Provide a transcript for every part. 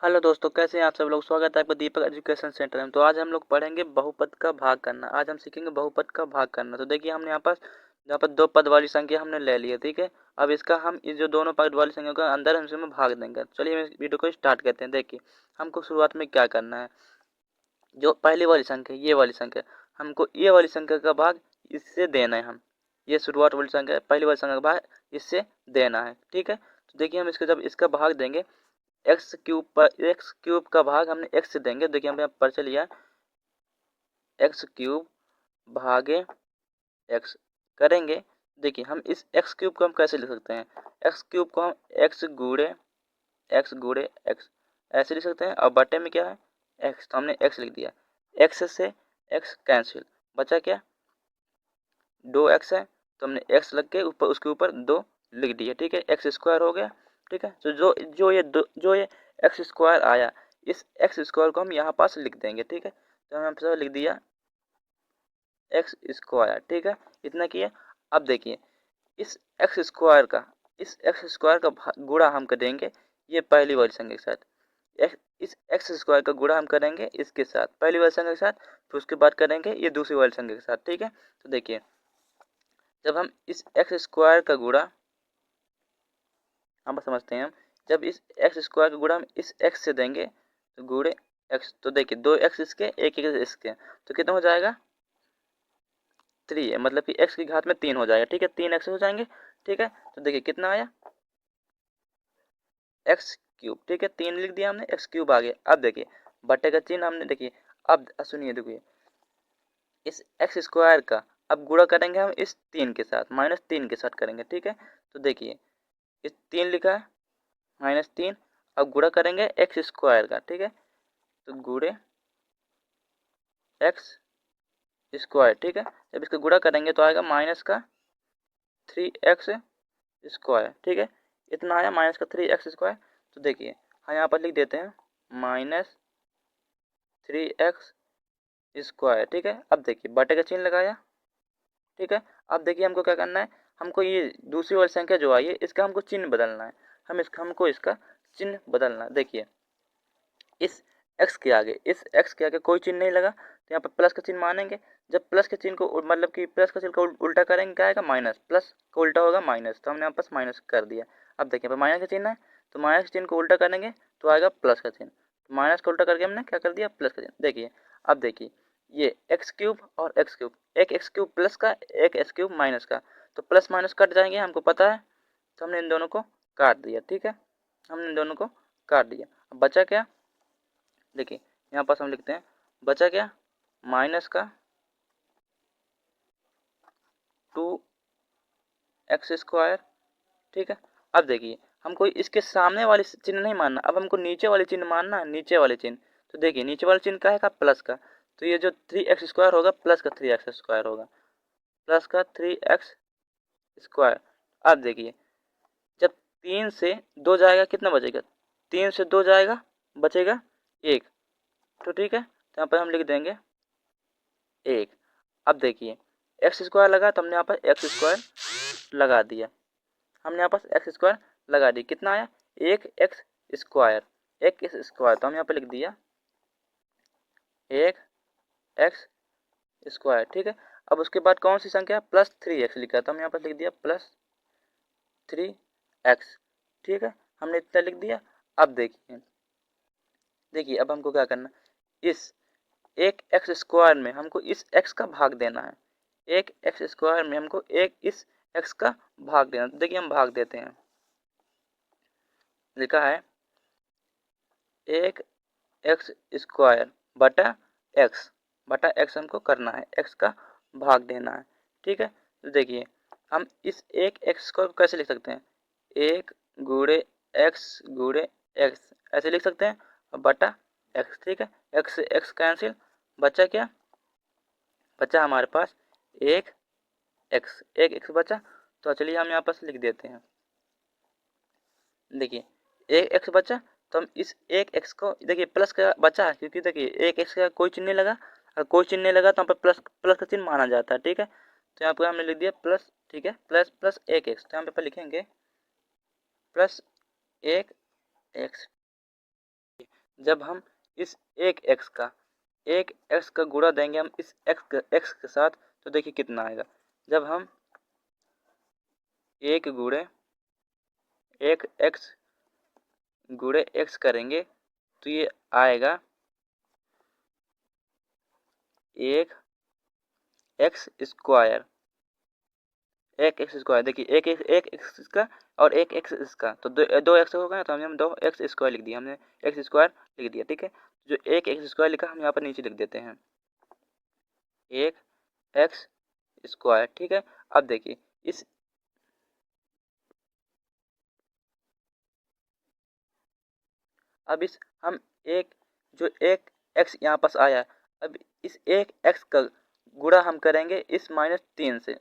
Hello दोस्तों, कैसे हैं आप सब लोग। स्वागत है आपका दीपक एजुकेशन सेंटर में। तो आज हम लोग पढ़ेंगे बहुपद का भाग करना। आज हम सीखेंगे बहुपद का भाग करना। तो देखिए, हमने यहाँ पर दो पद वाली संख्या हमने ले ली है, ठीक है। अब इसका हम इस जो दोनों पद वाली संख्या का अंदर हम इसमें भाग देंगे। चलिए हम इस वीडियो को स्टार्ट करते हैं। देखिए, हमको शुरुआत में क्या करना है। जो पहली वाली संख्या, ये वाली संख्या, हमको ये वाली संख्या का भाग इससे देना है। हम ये शुरुआत वाली संख्या, पहली वाली संख्या का भाग इससे देना है, ठीक है। तो देखिए, हम इसका जब इसका भाग देंगे, एक्स क्यूब का भाग हमने एक्स से देंगे। देखिए, हमने यहाँ पर चलिए एक्स क्यूब भागे एक्स करेंगे। देखिए, हम इस एक्स क्यूब को हम कैसे लिख सकते हैं। एक्स क्यूब को हम एक्स गुड़े एक्स ऐसे लिख सकते हैं। और बटे में क्या है, एक्स, तो हमने एक्स लिख दिया। एक्स से एक्स कैंसिल, बचा क्या, 2x है, तो हमने एक्स लग के ऊपर उसके ऊपर 2 लिख दिया, ठीक है। एक्स स्क्वायर हो गया, ठीक है। तो जो ये एक्स स्क्वायर आया, इस एक्स स्क्वायर को हम यहाँ पास लिख देंगे, ठीक है। तो हमने यहाँ लिख दिया एक्स स्क्वायर, ठीक है। इतना किया। अब देखिए, इस एक्स स्क्वायर का गुणा हम करेंगे ये पहली वाली संख्या के साथ। इस एक्स स्क्वायर का गुणा हम करेंगे इसके साथ, पहली वाली संख्या के साथ। फिर उसके बाद करेंगे ये दूसरी वाली संख्या के साथ, ठीक है। तो देखिए, जब हम इस एक्स स्क्वायर का गुणा, हम समझते हैं, हम जब इस एक्स स्क्वायर का गुणा हम इस एक्स से देंगे तो गुणे एक्स, तो देखिए 2x इसके, एक इसके, तो कितना हो जाएगा 3 है, मतलब कि x की घात में 3 हो जाएगा, ठीक है। 3x हो जाएंगे, ठीक है। तो देखिए कितना आया एक्स क्यूब, ठीक है। 3 लिख दिया हमने, एक्स क्यूब आ गया। अब देखिए बटे का चिन्ह हमने, देखिए अब सुनिए, देखिए इस एक्स स्क्वायर का अब गुणा करेंगे हम इस 3 के साथ, -3 के साथ करेंगे, ठीक है। तो देखिए इस 3 लिखा है, -3, अब गुणा करेंगे एक्स स्क्वायर का, ठीक है। तो गुणे एक्स स्क्वायर, ठीक है। जब इसका गुणा करेंगे तो आएगा -3x स्क्वायर, ठीक है। इतना आया -3x स्क्वायर। तो देखिए हम यहाँ पर लिख देते हैं -3x स्क्वायर, ठीक है। अब देखिए बटे का चिन्ह लगाया, ठीक है। अब देखिए हमको क्या करना है, हमको ये दूसरी वाली संख्या जो आई है इसका हमको चिन्ह बदलना है। हमको इसका चिन्ह बदलना है। देखिए इस इस एक्स के आगे कोई चिन्ह नहीं लगा, तो यहाँ पर प्लस का चिन्ह मानेंगे। जब प्लस के चिन्ह को, मतलब कि प्लस का चिन्ह को उल्टा करेंगे, क्या आएगा माइनस, प्लस का उल्टा होगा माइनस, तो हमने यहाँ पर माइनस कर दिया। अब देखिए यहाँ पर माइनस का चिन्ह है, तो माइनस के चिन्ह को उल्टा करेंगे तो आएगा प्लस का चिन्ह, तो माइनस का उल्टा करके हमने क्या कर दिया, प्लस का चिन्ह। देखिए अब देखिए ये एक्स क्यूब और एक्स क्यूब, एक एक्स क्यूब प्लस का, एक एक्स क्यूब माइनस का, तो प्लस माइनस कट जाएंगे, हमको पता है। तो हमने इन दोनों को काट दिया, ठीक है। हमने इन दोनों को काट दिया। अब बचा क्या, देखिए यहाँ पास हम लिखते हैं, बचा क्या, माइनस का 2x स्क्वायर, ठीक है। अब देखिए हमको इसके सामने वाले चिन्ह नहीं मानना, अब हमको नीचे वाले चिन्ह मानना है, नीचे वाले चिन्ह। तो देखिए नीचे वाले चिन्ह का है, का प्लस का, तो ये जो 3x स्क्वायर होगा प्लस का 3x स्क्वायर होगा, प्लस का 3x स्क्वायर। अब देखिए जब 3 से 2 जाएगा कितना बचेगा, 3 से 2 जाएगा, बचेगा 1, तो ठीक है। तो यहाँ पर हम लिख देंगे 1। अब देखिए एक्स स्क्वायर लगा, तो हमने यहाँ पर एक्स स्क्वायर लगा दिया, हमने यहाँ पर एक्स स्क्वायर लगा दी। कितना आया, 1x स्क्वायर, 1x स्क्वायर, तो हम यहाँ पर लिख दिया 1x स्क्वायर, ठीक है। अब उसके बाद कौन सी संख्या, +3x लिखा, तो हम यहाँ पर लिख दिया +3x, ठीक है। हमने इतना लिख दिया। अब देखिए अब हमको क्या करना, इस एक एक्स स्क्वायर में हमको इस एक्स का भाग देना है, एक एक्स स्क्वायर में हमको एक इस एक्स का भाग देना। तो देखिए हम भाग देते हैं, लिखा है एक एक्स स्क्वायर बटा एक्स हमको करना है, एक्स का भाग देना है, ठीक है। तो देखिए हम इस एक एक्स स्क्वायर को कैसे लिख सकते हैं, एक गुड़े एक्स ऐसे लिख सकते हैं, बटा एक्स, ठीक है। एक्स से एक्स कैंसिल, बचा क्या, बचा हमारे पास एक एक्स बचा। तो चलिए हम यहाँ पर लिख देते हैं, देखिए एक एक्स बचा, तो हम इस एक एक्स को, देखिए प्लस का बचा है, क्योंकि देखिए एक एक्स का कोई चिन्ह नहीं लगा, अगर कोई चिन्ह नहीं लगा तो यहाँ पर प्लस का चिन्ह माना जाता है, ठीक है। तो यहाँ पर हमने लिख दिया प्लस, ठीक है, प्लस प्लस एक एक्स, तो यहाँ पर लिखेंगे प्लस एक एक्स। जब हम इस एक एक्स का गुणा देंगे हम इस एक्स के साथ, तो देखिए कितना आएगा। जब हम एक गुणे एक एक्स गुणे एक्स करेंगे तो ये आएगा एक एक्स स्क्वायर। एक एक्स स्क्वायर देखिए एक एक्स इसका और एक एक्स इसका, तो दो एक्स हो गया, तो हमने दो एक्स स्क्वायर लिख दिया, हमने एक्स स्क्वायर लिख दिया। ठीक है, जो एक एक्स स्क्वायर लिखा हम यहाँ पर नीचे लिख देते हैं एक एक्स स्क्वायर। ठीक है, अब देखिए इस अब इस हम एक जो एक एक्स यहाँ पास आया, अब इस एक एक्स का गुणा हम करेंगे इस -3 से।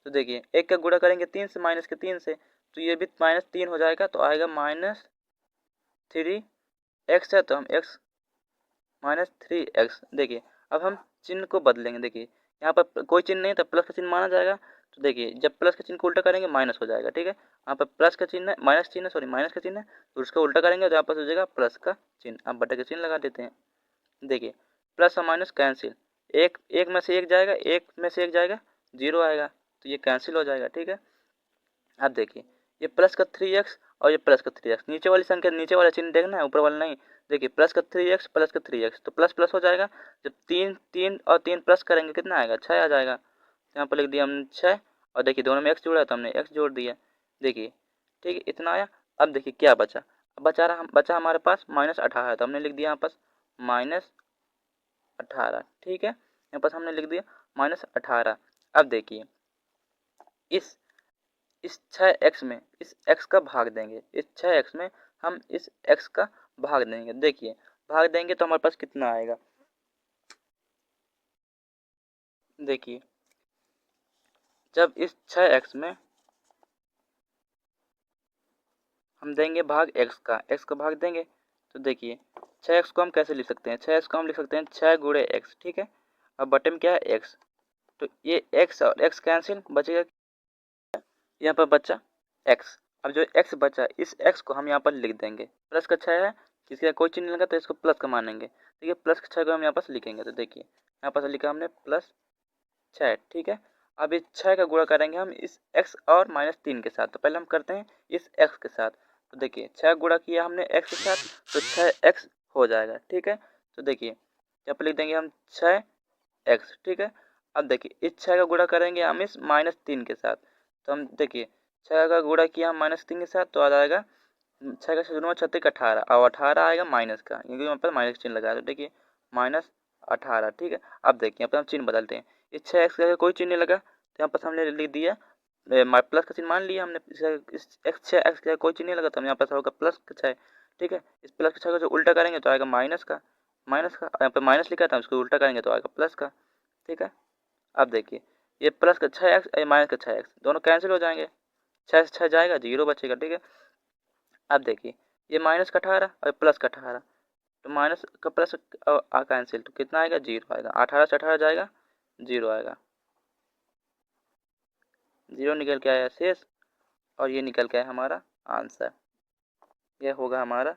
तो देखिए एक का गुणा करेंगे 3 से, तो ये भी -3 हो जाएगा, तो आएगा -3x है, तो हम x -3x। देखिए अब हम चिन्ह को बदलेंगे। देखिए यहाँ पर कोई चिन्ह नहीं था, प्लस का चिन्ह माना जाएगा, तो देखिए जब प्लस का चिन्ह को उल्टा करेंगे माइनस हो जाएगा। ठीक है, यहाँ पर प्लस का चिन्ह है, माइनस का चिन्ह है, तो उसका उल्टा करेंगे तो यहाँ पर हो जाएगा प्लस का चिन्ह। अब बटे का चिन्ह लगा देते हैं। देखिए प्लस और माइनस कैंसिल, एक एक में से एक जाएगा, एक में से एक जाएगा, 0 आएगा, तो ये कैंसिल हो जाएगा। ठीक है, अब देखिए ये प्लस का 3x और ये प्लस का 3x, नीचे वाली संख्या नीचे वाला चिन्ह देखना है, ऊपर वाला नहीं। देखिए प्लस का 3x प्लस का 3x, तो प्लस प्लस हो जाएगा। जब तीन तीन और तीन प्लस करेंगे कितना आएगा, 6 आ जाएगा। तो यहाँ पर लिख दिया हमने 6, और देखिए दोनों में x जोड़ा है तो हमने x जोड़ दिया। देखिए ठीक है, इतना आया। अब देखिए क्या बचा, बचा हमारे पास -18, तो हमने लिख दिया यहाँ पास -18। ठीक है, यहाँ पास हमने लिख दिया -18। अब देखिए इस 6x में इस x का भाग देंगे, इस 6x में हम इस x का भाग देंगे। देखिए भाग देंगे तो हमारे पास कितना आएगा, देखिए जब इस 6x में हम देंगे भाग x का भाग देंगे, तो देखिए 6x को हम कैसे लिख सकते हैं, 6x को हम लिख सकते हैं 6 गुणे x। ठीक है, अब बटे में क्या है x, तो ये x और x कैंसिल, बचेगा यहाँ पर बचा x। अब जो x बचा इस x को हम यहाँ पर लिख देंगे, प्लस का 6 है, किसी का कोई चिन्ह लगा तो इसको प्लस का मानेंगे। ठीक है, प्लस का 6 को हम यहाँ पर लिखेंगे, तो देखिए यहाँ पर लिखा हमने +6। ठीक है, अब इस 6 का गुणा करेंगे हम इस x और -3 के साथ, तो पहले हम करते हैं इस x के साथ। तो देखिए 6 गुणा किया हमने x के साथ, तो 6x हो जाएगा। ठीक है, तो देखिए यहाँ पर लिख देंगे हम 6x। ठीक है, अब देखिए इस 6 का गुणा करेंगे हम इस -3 के साथ, तो हम देखिए 6 का गुणा किया हम -3 के साथ, तो आ जाएगा 6 का 6×6 18, और 18 आएगा माइनस का, क्योंकि यहाँ पर माइनस चिन्ह लगा है, तो देखिए -18। ठीक है, अब देखिए यहाँ पर हम चिन्ह बदलते हैं, इस 6x का कोई चिन्ह नहीं लगा, तो यहाँ पर हमने लिख दिया प्लस का चिन्ह मान लिया हमने। इस 6x का कोई चिन्ह नहीं लगा, तो हम यहाँ पर होगा +6। ठीक है, इस प्लस का 6 को जो उल्टा करेंगे तो आएगा माइनस का यहाँ पर माइनस लिखा था, उसको उल्टा करेंगे तो आएगा प्लस का। ठीक है, अब देखिए ये प्लस का 6x और माइनस का 6x दोनों कैंसिल हो जाएंगे, 6 से 6 जाएगा, 0 बचेगा। ठीक है, अब देखिए ये -18 और +18, तो माइनस का प्लस कैंसिल, तो कितना आएगा, 0 आएगा। 18 से 18 जाएगा, 0 आएगा, 0 निकल के आया शेष, और ये निकल के आया हमारा आंसर। यह होगा हमारा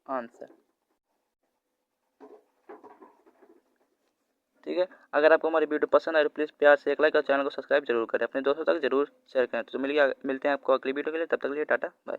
आंसर। ठीक है, अगर आपको हमारी वीडियो पसंद आए तो प्लीज़ प्यार से एक लाइक और चैनल को सब्सक्राइब जरूर करें, अपने दोस्तों तक जरूर शेयर करें। तो मिलते हैं आपको अगली वीडियो के लिए, तब तक के लिए टाटा बाय।